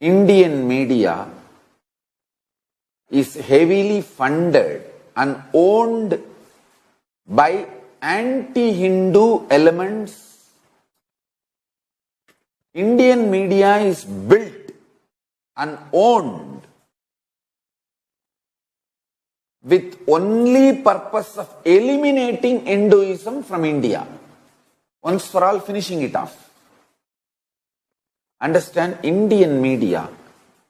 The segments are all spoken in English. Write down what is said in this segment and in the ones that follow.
Indian media is heavily funded and owned by anti-Hindu elements. Indian media is built and owned with only purpose of eliminating Hinduism from India. Once for all, finishing it off. Understand, Indian media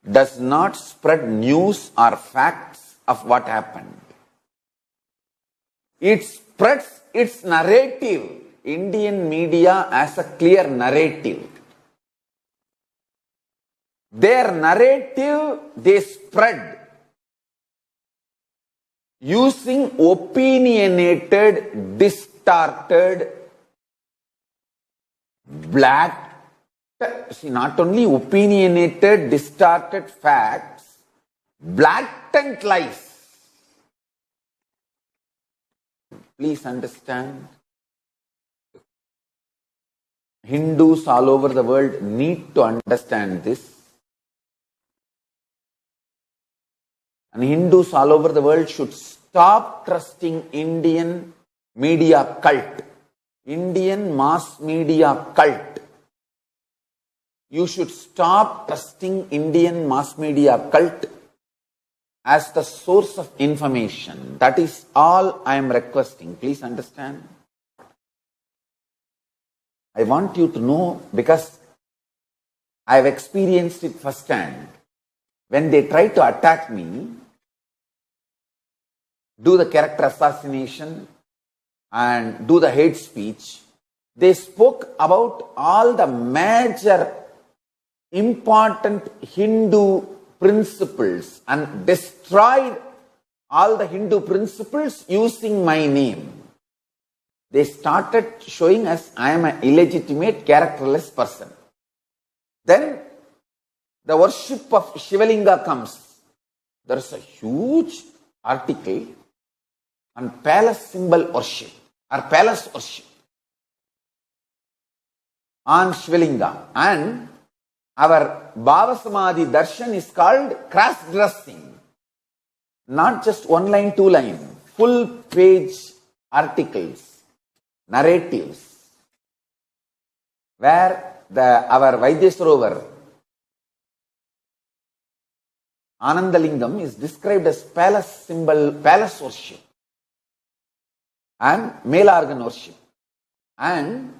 does not spread news or facts of what happened. It spreads its narrative. Indian media has a clear narrative. Their narrative they spread using opinionated, distorted, not only opinionated, distorted facts, blatant lies. Please understand, Hindus all over the world need to understand this. And Hindus all over the world should stop trusting Indian media cult, Indian mass media cult. You should stop trusting Indian mass media cult as the source of information. That is all I am requesting. Please understand. I want you to know, because I have experienced it firsthand. When they try to attack me, do the character assassination and do the hate speech, they spoke about all the major important Hindu principles and destroyed all the Hindu principles using my name. They started showing us I am an illegitimate, characterless person. Then the worship of Shivalinga comes. There is a huge article on palace symbol worship or palace worship on Shivalinga, and our Bhava Samadhi Darshan is called cross-dressing. Not just one line, two line, full page articles, narratives, where our Vaidyasarovar Anandalingam is described as palace symbol, palace worship and male organ worship, and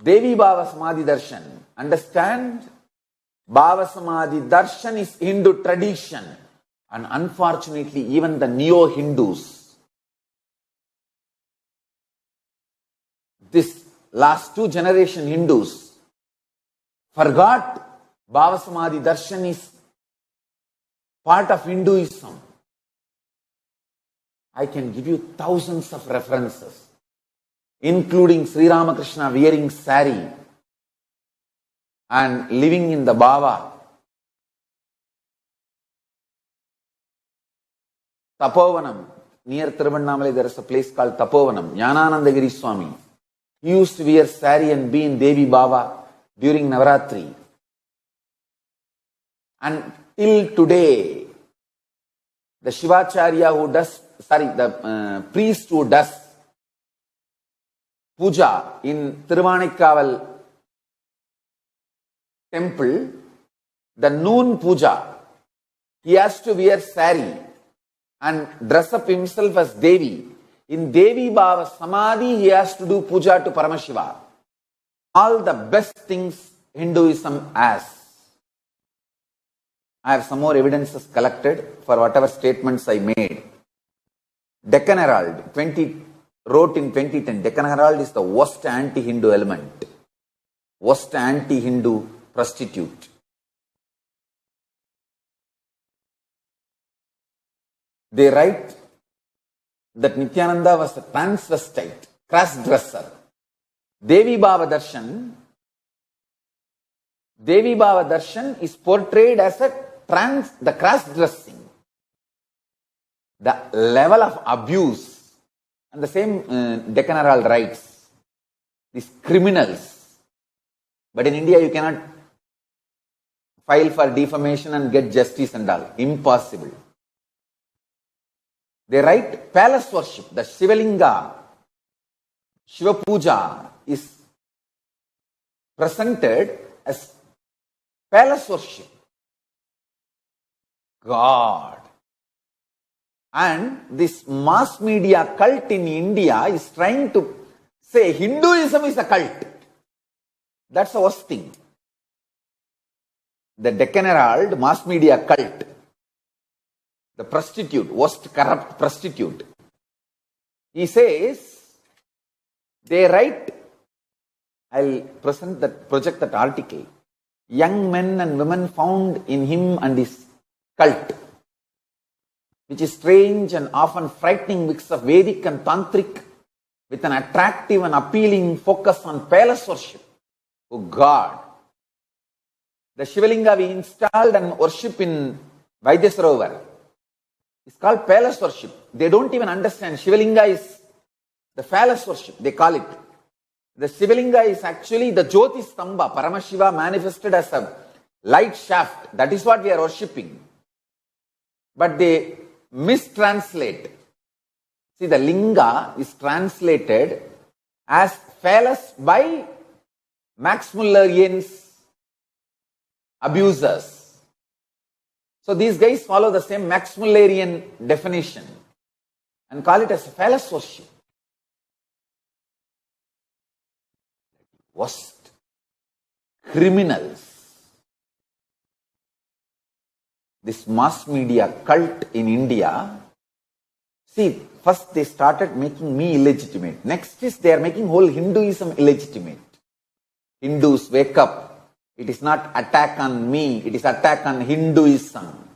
Devi Bhava Samadhi Darshan. Understand, Bhava Samadhi Darshan is Hindu tradition, and unfortunately even the neo-Hindus, this last 2 generation Hindus, forgot Bhava Samadhi Darshan is part of Hinduism. I can give you thousands of references, including Sri Ramakrishna wearing sari and living in the Bhava. Tapovanam, near Tiruvannamala, there is a place called Tapovanam. Jnananandagiri Swami, he used to wear sari and be in Devi Bhava during Navaratri. And till today, the Shivacharya who does, the priest who does puja in Tiruvanekkaval temple, the noon puja, he has to wear sari and dress up himself as Devi. In Devi Bhava Samadhi, he has to do puja to Paramashiva. All the best things Hinduism has. I have some more evidences collected for whatever statements I made. Deccan Herald wrote in 2010, Deccan Herald is the worst anti-Hindu element, worst anti-Hindu prostitute. They write that Nityananda was a transvestite, cross-dresser. Devi Bhava Darshan is portrayed as the cross-dressing. The level of abuse, and the same Deccan Herald writes, these criminals. But in India, you cannot file for defamation and get justice and all. Impossible. They write palace worship. The Shivalinga, Shiva Puja is presented as palace worship. God. And this mass media cult in India is trying to say Hinduism is a cult. That's the worst thing. The Deccan Herald mass media cult, the prostitute, worst corrupt prostitute. He says, they write, I'll project that article. Young men and women found in him and his cult, which is strange and often frightening mix of Vedic and Tantric with an attractive and appealing focus on palace worship. Oh God! The Shivalinga we installed and worship in Vaidyasarovar is called palace worship. They don't even understand. Shivalinga is the palace worship, they call it. The Shivalinga is actually the Jyoti Stamba, Paramashiva manifested as a light shaft. That is what we are worshipping. But they mistranslate. See, the Linga is translated as phallus by Max Mullerian's abusers. So these guys follow the same Max Mullerian definition and call it as phallus worship. Worst criminals. This mass media cult in India, see, first they started making me illegitimate. Next is they are making whole Hinduism illegitimate. Hindus, wake up. It is not attack on me, it is attack on Hinduism.